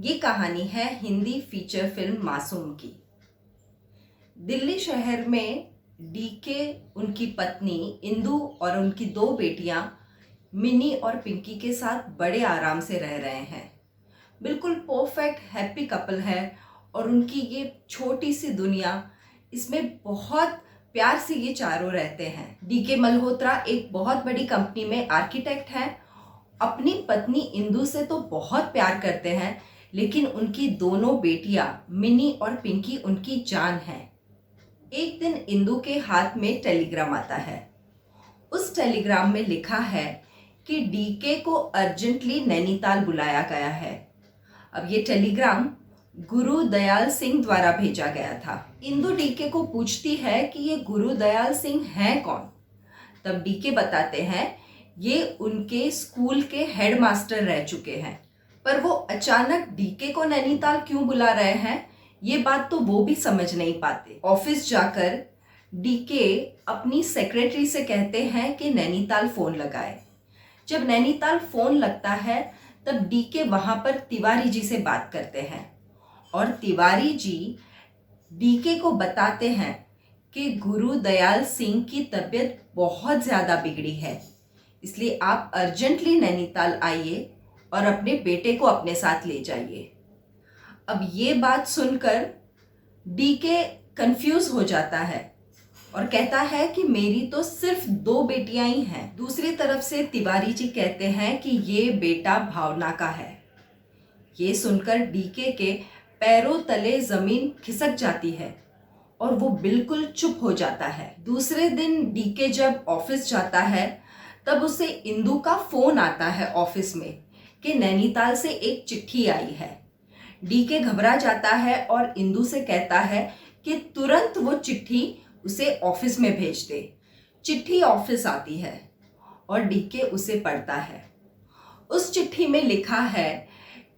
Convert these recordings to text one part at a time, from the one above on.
ये कहानी है हिंदी फीचर फिल्म मासूम की। दिल्ली शहर में डीके, उनकी पत्नी इंदु और उनकी दो बेटियां मिनी और पिंकी के साथ बड़े आराम से रह रहे हैं। बिल्कुल परफेक्ट हैप्पी कपल है और उनकी ये छोटी सी दुनिया, इसमें बहुत प्यार से ये चारों रहते हैं। डीके मल्होत्रा एक बहुत बड़ी कंपनी में आर्किटेक्ट हैं। अपनी पत्नी इंदु से तो बहुत प्यार करते हैं, लेकिन उनकी दोनों बेटियां मिनी और पिंकी उनकी जान हैं। एक दिन इंदु के हाथ में टेलीग्राम आता है। उस टेलीग्राम में लिखा है कि डीके को अर्जेंटली नैनीताल बुलाया गया है। अब ये टेलीग्राम गुरु दयाल सिंह द्वारा भेजा गया था। इंदु डीके को पूछती है कि ये गुरु दयाल सिंह हैं कौन। तब डीके बताते हैं ये उनके स्कूल के हेडमास्टर रह चुके हैं। पर वो अचानक डीके को नैनीताल क्यों बुला रहे हैं, ये बात तो वो भी समझ नहीं पाते। ऑफिस जाकर डीके अपनी सेक्रेटरी से कहते हैं कि नैनीताल फोन लगाए। जब नैनीताल फोन लगता है तब डीके वहां पर तिवारी जी से बात करते हैं और तिवारी जी डीके को बताते हैं कि गुरु दयाल सिंह की तबीयत बहुत ज़्यादा बिगड़ी है, इसलिए आप अर्जेंटली नैनीताल आइए और अपने बेटे को अपने साथ ले जाइए। अब ये बात सुनकर डीके कंफ्यूज हो जाता है और कहता है कि मेरी तो सिर्फ 2 बेटियां ही हैं। दूसरी तरफ से तिवारी जी कहते हैं कि ये बेटा भावना का है। ये सुनकर डीके के पैरों तले जमीन खिसक जाती है और वो बिल्कुल चुप हो जाता है। दूसरे दिन डीके जब ऑफिस जाता है तब उसे इंदु का फोन आता है ऑफिस में कि नैनीताल से एक चिट्ठी आई है। डीके घबरा जाता है और इंदु से कहता है कि तुरंत वो चिट्ठी उसे ऑफिस में भेज दे। चिट्ठी ऑफिस आती है और डीके उसे पढ़ता है। उस चिट्ठी में लिखा है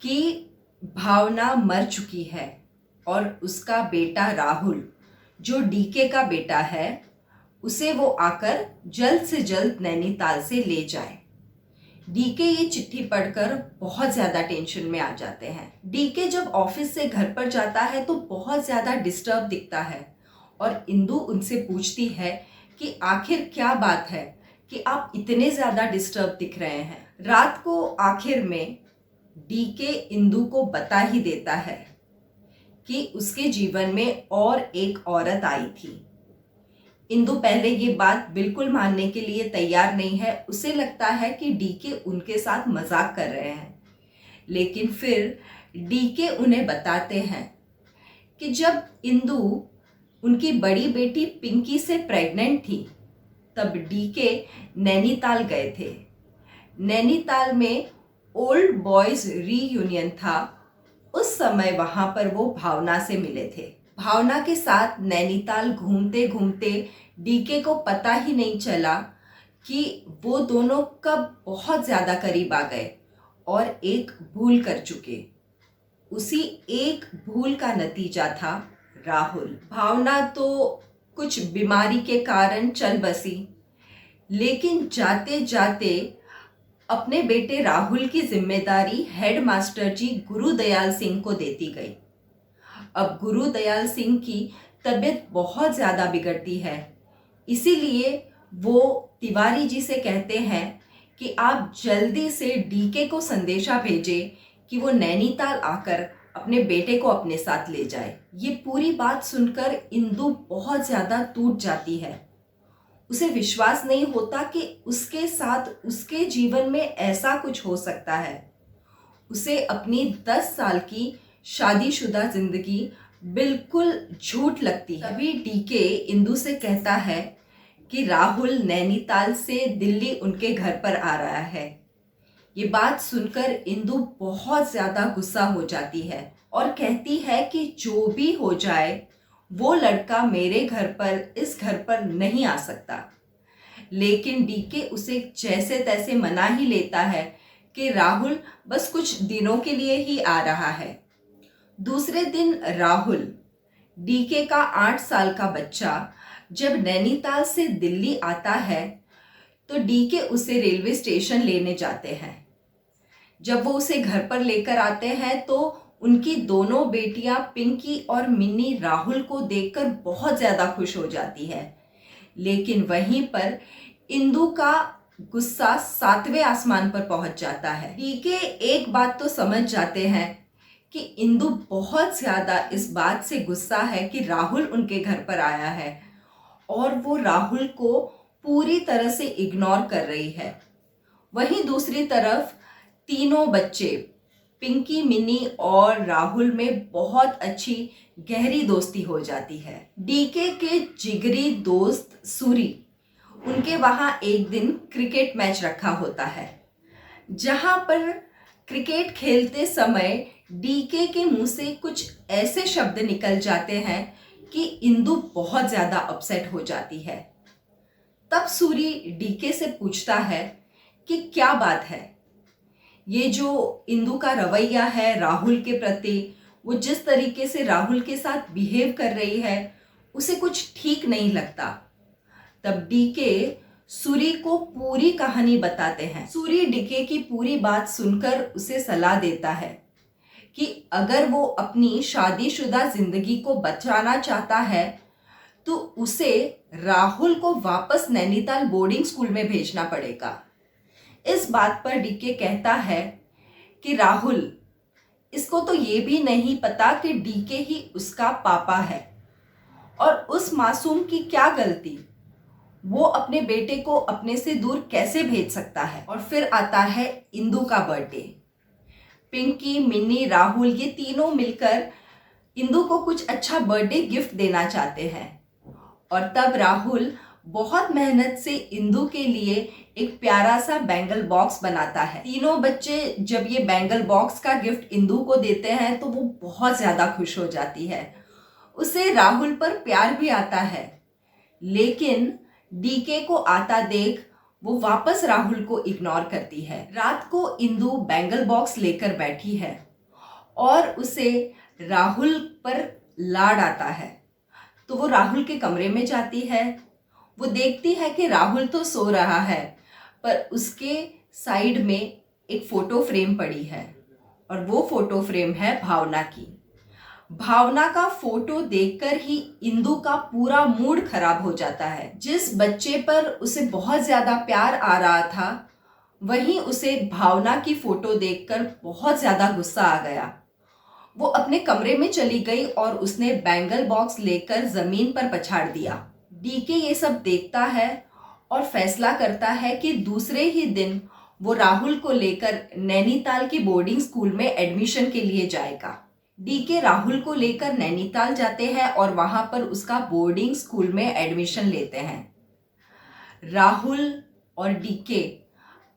कि भावना मर चुकी है और उसका बेटा राहुल, जो डीके का बेटा है, उसे वो आकर जल्द से जल्द नैनीताल से ले जाए। डीके ये चिट्ठी पढ़कर बहुत ज़्यादा टेंशन में आ जाते हैं। डीके जब ऑफिस से घर पर जाता है तो बहुत ज़्यादा डिस्टर्ब दिखता है और इंदु उनसे पूछती है कि आखिर क्या बात है कि आप इतने ज़्यादा डिस्टर्ब दिख रहे हैं। रात को आखिर में डीके इंदु को बता ही देता है कि उसके जीवन में और एक औरत आई थी। इंदु पहले ये बात बिल्कुल मानने के लिए तैयार नहीं है। उसे लगता है कि डीके उनके साथ मजाक कर रहे हैं, लेकिन फिर डीके उन्हें बताते हैं कि जब इंदु उनकी बड़ी बेटी पिंकी से प्रेग्नेंट थी तब डीके नैनीताल गए थे। नैनीताल में ओल्ड बॉयज रीयूनियन था। उस समय वहां पर वो भावना से मिले थे। भावना के साथ नैनीताल घूमते घूमते डीके को पता ही नहीं चला कि वो दोनों कब बहुत ज़्यादा करीब आ गए और एक भूल कर चुके। उसी एक भूल का नतीजा था राहुल। भावना तो कुछ बीमारी के कारण चल बसी, लेकिन जाते जाते अपने बेटे राहुल की जिम्मेदारी हेडमास्टर जी गुरु दयाल सिंह को देती गई। अब गुरु दयाल सिंह की तबीयत बहुत ज़्यादा बिगड़ती है, इसीलिए वो तिवारी जी से कहते हैं कि आप जल्दी से डीके को संदेशा भेजें कि वो नैनीताल आकर अपने बेटे को अपने साथ ले जाए। ये पूरी बात सुनकर इंदु बहुत ज़्यादा टूट जाती है। उसे विश्वास नहीं होता कि उसके साथ उसके जीवन में ऐसा कुछ हो सकता है। उसे अपनी 10 साल की शादीशुदा जिंदगी बिल्कुल झूठ लगती है। तभी डीके इंदु से कहता है कि राहुल नैनीताल से दिल्ली उनके घर पर आ रहा है। ये बात सुनकर इंदु बहुत ज़्यादा गुस्सा हो जाती है और कहती है कि जो भी हो जाए वो लड़का मेरे घर पर, इस घर पर नहीं आ सकता। लेकिन डीके उसे जैसे तैसे मना ही लेता है कि राहुल बस कुछ दिनों के लिए ही आ रहा है। दूसरे दिन राहुल, डीके का 8 साल का बच्चा, जब नैनीताल से दिल्ली आता है तो डीके उसे रेलवे स्टेशन लेने जाते हैं। जब वो उसे घर पर लेकर आते हैं तो उनकी दोनों बेटियां पिंकी और मिनी राहुल को देखकर बहुत ज्यादा खुश हो जाती है। लेकिन वहीं पर इंदु का गुस्सा 7वें आसमान पर पहुंच जाता है। डीके एक बात तो समझ जाते हैं कि इंदु बहुत ज्यादा इस बात से गुस्सा है कि राहुल उनके घर पर आया है और वो राहुल को पूरी तरह से इग्नोर कर रही है। वहीं दूसरी तरफ तीनों बच्चे पिंकी, मिनी और राहुल में बहुत अच्छी गहरी दोस्ती हो जाती है। डीके के जिगरी दोस्त सूरी, उनके वहां एक दिन क्रिकेट मैच रखा होता है, जहां पर क्रिकेट खेलते समय डीके के मुंह से कुछ ऐसे शब्द निकल जाते हैं कि इंदु बहुत ज्यादा अपसेट हो जाती है। तब सूरी डीके से पूछता है कि क्या बात है, ये जो इंदु का रवैया है राहुल के प्रति, वो जिस तरीके से राहुल के साथ बिहेव कर रही है उसे कुछ ठीक नहीं लगता। तब डीके सूरी को पूरी कहानी बताते हैं। सूरी डीके की पूरी बात सुनकर उसे सलाह देता है कि अगर वो अपनी शादीशुदा जिंदगी को बचाना चाहता है तो उसे राहुल को वापस नैनीताल बोर्डिंग स्कूल में भेजना पड़ेगा। इस बात पर डीके कहता है कि राहुल, इसको तो ये भी नहीं पता कि डीके ही उसका पापा है और उस मासूम की क्या गलती, वो अपने बेटे को अपने से दूर कैसे भेज सकता है। और फिर आता है इंदु का बर्थडे। पिंकी, मिनी, राहुल ये तीनों मिलकर इंदु को कुछ अच्छा बर्थडे गिफ्ट देना चाहते हैं और तब राहुल बहुत मेहनत से इंदु के लिए एक प्यारा सा बैंगल बॉक्स बनाता है। तीनों बच्चे जब ये बैंगल बॉक्स का गिफ्ट इंदु को देते हैं तो वो बहुत ज्यादा खुश हो जाती है। उसे राहुल पर प्यार भी आता है, लेकिन डीके को आता देख वो वापस राहुल को इग्नोर करती है। रात को इंदु बैंगल बॉक्स लेकर बैठी है और उसे राहुल पर लाड आता है, तो वो राहुल के कमरे में जाती है। वो देखती है कि राहुल तो सो रहा है, पर उसके साइड में एक फोटो फ्रेम पड़ी है और वो फोटो फ्रेम है भावना की। भावना का फोटो देखकर ही इंदु का पूरा मूड खराब हो जाता है। जिस बच्चे पर उसे बहुत ज्यादा प्यार आ रहा था, वहीं उसे भावना की फोटो देखकर बहुत ज्यादा गुस्सा आ गया। वो अपने कमरे में चली गई और उसने बैंगल बॉक्स लेकर जमीन पर पछाड़ दिया। डीके ये सब देखता है और फैसला करता है कि दूसरे ही दिन वो राहुल को लेकर नैनीताल की बोर्डिंग स्कूल में एडमिशन के लिए जाएगा। डीके राहुल को लेकर नैनीताल जाते हैं और वहां पर उसका बोर्डिंग स्कूल में एडमिशन लेते हैं। राहुल और डीके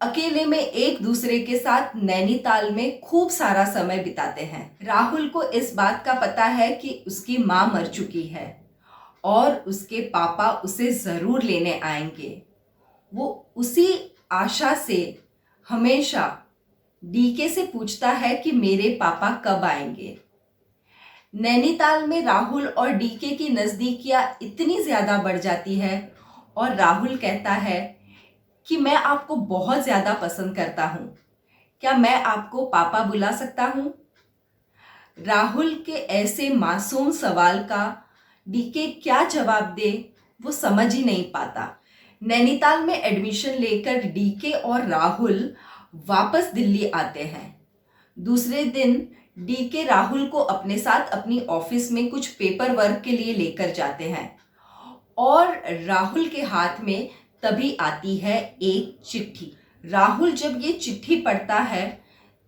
अकेले में एक दूसरे के साथ नैनीताल में खूब सारा समय बिताते हैं। राहुल को इस बात का पता है कि उसकी माँ मर चुकी है और उसके पापा उसे जरूर लेने आएंगे। वो उसी आशा से हमेशा डीके से पूछता है कि मेरे पापा कब आएंगे। नैनीताल में राहुल और डीके की नजदीकियां इतनी ज्यादा बढ़ जाती है और राहुल कहता है कि मैं आपको बहुत ज्यादा पसंद करता हूं, क्या मैं आपको पापा बुला सकता हूं? राहुल के ऐसे मासूम सवाल का डीके क्या जवाब दे वो समझ ही नहीं पाता। नैनीताल में एडमिशन लेकर डीके और राहुल वापस दिल्ली आते हैं। दूसरे दिन डीके राहुल को अपने साथ अपनी ऑफिस में कुछ पेपर वर्क के लिए लेकर जाते हैं और राहुल के हाथ में तभी आती है एक चिट्ठी। राहुल जब ये चिट्ठी पढ़ता है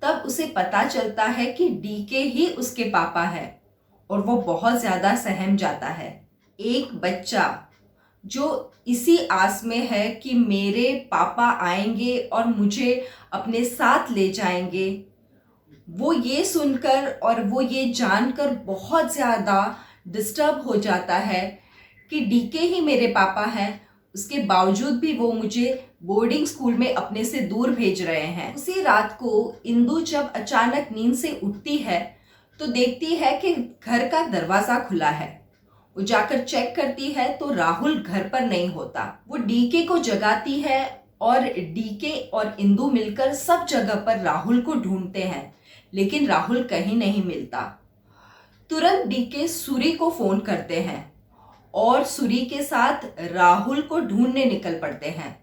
तब उसे पता चलता है कि डीके ही उसके पापा है और वो बहुत ज्यादा सहम जाता है। एक बच्चा जो इसी आस में है कि मेरे पापा आएंगे और मुझे अपने साथ ले जाएंगे, वो ये सुनकर और वो ये जानकर बहुत ज़्यादा डिस्टर्ब हो जाता है कि डीके ही मेरे पापा हैं, उसके बावजूद भी वो मुझे बोर्डिंग स्कूल में अपने से दूर भेज रहे हैं। उसी रात को इंदु जब अचानक नींद से उठती है तो देखती है कि घर का दरवाज़ा खुला है। वो जाकर चेक करती है तो राहुल घर पर नहीं होता। वो डीके को जगाती है और डीके और इंदु मिलकर सब जगह पर राहुल को ढूंढते हैं, लेकिन राहुल कहीं नहीं मिलता। तुरंत डीके सूरी को फोन करते हैं और सूरी के साथ राहुल को ढूंढने निकल पड़ते हैं।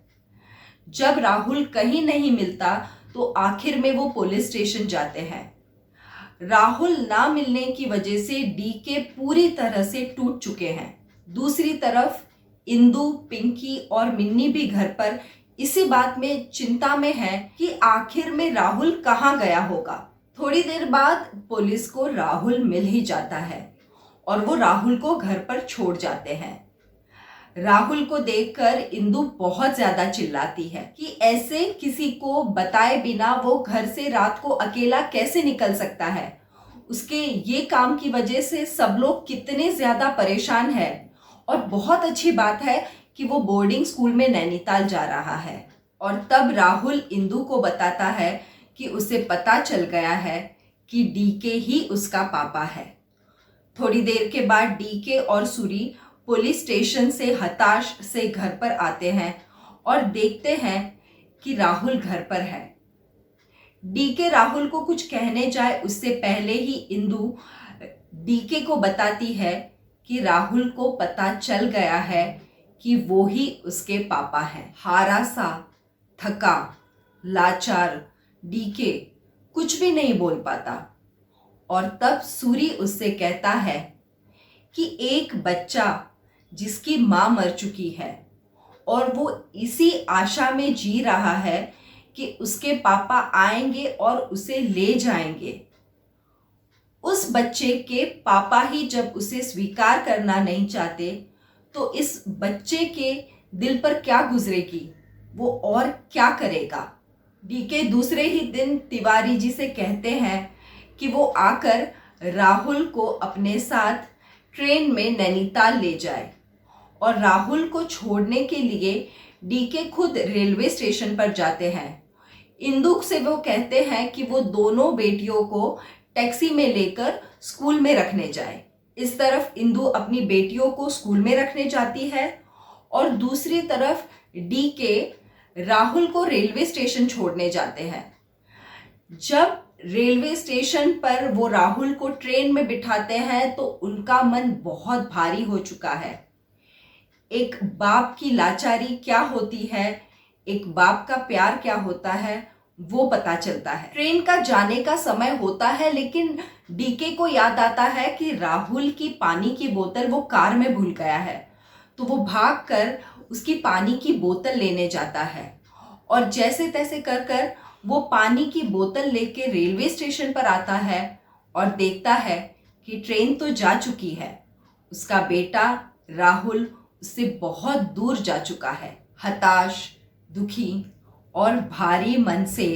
जब राहुल कहीं नहीं मिलता तो आखिर में वो पुलिस स्टेशन जाते हैं। राहुल ना मिलने की वजह से डीके पूरी तरह से टूट चुके हैं। दूसरी तरफ इंदु, पिंकी और मिन्नी भी घर पर इसी बात में चिंता में है कि आखिर में राहुल कहाँ गया होगा। थोड़ी देर बाद पुलिस को राहुल मिल ही जाता है और वो राहुल को घर पर छोड़ जाते हैं। राहुल को देखकर इंदु बहुत ज्यादा चिल्लाती है कि ऐसे किसी को बताए बिना वो घर से रात को अकेला कैसे निकल सकता है। उसके ये काम की वजह से सब लोग कितने ज्यादा परेशान हैं। और बहुत अच्छी बात है कि वो बोर्डिंग स्कूल में नैनीताल जा रहा है। और तब राहुल इंदु को बताता है कि उसे पता चल गया है कि डीके ही उसका पापा है। थोड़ी देर के बाद डीके और सूरी पुलिस स्टेशन से हताश से घर पर आते हैं और देखते हैं कि राहुल घर पर है। डीके राहुल को कुछ कहने जाए उससे पहले ही इंदु डीके को बताती है कि राहुल को पता चल गया है कि वो ही उसके पापा हैं। हारा सा, थका, लाचार डीके कुछ भी नहीं बोल पाता। और तब सूरी उससे कहता है कि एक बच्चा जिसकी माँ मर चुकी है और वो इसी आशा में जी रहा है कि उसके पापा आएंगे और उसे ले जाएंगे। उस बच्चे के पापा ही जब उसे स्वीकार करना नहीं चाहते तो इस बच्चे के दिल पर क्या गुजरेगी, वो और क्या करेगा। डीके दूसरे ही दिन तिवारी जी से कहते हैं कि वो आकर राहुल को अपने साथ ट्रेन में नैनीताल ले जाए। और राहुल को छोड़ने के लिए डीके खुद रेलवे स्टेशन पर जाते हैं। इंदु से वो कहते हैं कि वो दोनों बेटियों को टैक्सी में लेकर स्कूल में रखने जाए। इस तरफ इंदु अपनी बेटियों को स्कूल में रखने जाती है और दूसरी तरफ डीके राहुल को रेलवे स्टेशन छोड़ने जाते हैं। जब रेलवे स्टेशन पर वो राहुल को ट्रेन में बिठाते हैं तो उनका मन बहुत भारी हो चुका है। एक बाप की लाचारी क्या होती है, एक बाप का प्यार क्या होता है, वो पता चलता है। ट्रेन का जाने का समय होता है लेकिन डीके को याद आता है कि राहुल की पानी की बोतल वो कार में भूल गया है। तो वो भागकर उसकी पानी की बोतल लेने जाता है और जैसे तैसे कर कर वो पानी की बोतल लेके रेलवे स्टेशन पर आता है और देखता है कि ट्रेन तो जा चुकी है। उसका बेटा राहुल उससे बहुत दूर जा चुका है। हताश, दुखी और भारी मन से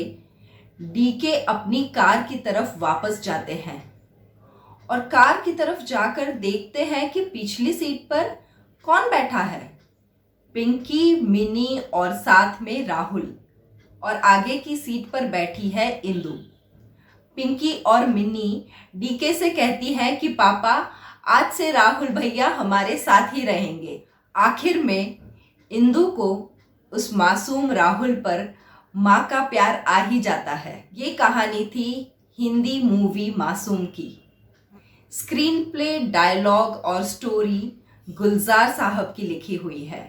डीके अपनी कार की तरफ वापस जाते हैं और कार की तरफ जाकर देखते हैं कि पिछली सीट पर कौन बैठा है। पिंकी, मिनी और साथ में राहुल। और आगे की सीट पर बैठी है इंदु। पिंकी और मिनी डीके से कहती हैं कि पापा आज से राहुल भैया हमारे साथ ही रहेंगे। आखिर में इंदु को उस मासूम राहुल पर माँ का प्यार आ ही जाता है। ये कहानी थी हिंदी मूवी मासूम की। स्क्रीन प्ले, डायलॉग और स्टोरी गुलजार साहब की लिखी हुई है।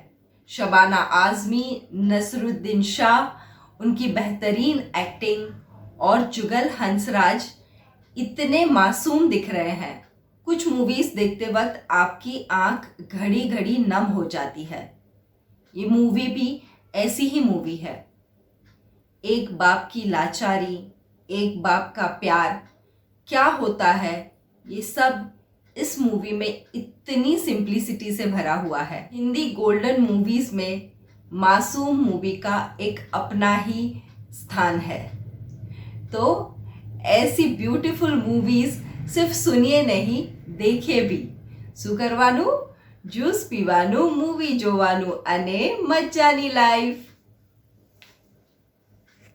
शबाना आजमी, नसरुद्दीन शाह, उनकी बेहतरीन एक्टिंग और जुगल हंसराज इतने मासूम दिख रहे हैं। कुछ मूवीज देखते वक्त आपकी आंख घड़ी घड़ी नम हो जाती है। ये मूवी भी ऐसी ही मूवी है। एक बाप की लाचारी, एक बाप का प्यार क्या होता है, ये सब इस मूवी में इतनी सिंप्लिसिटी से भरा हुआ है। हिंदी गोल्डन मूवीज में मासूम मूवी का एक अपना ही स्थान है। तो ऐसी ब्यूटीफुल मूवीज सिर्फ सुनिए नहीं, देखिए भी। શું કરવાનું? જ્યુસ પીવાનું, મૂવી જોવાનું અને મજાની લાઈફ।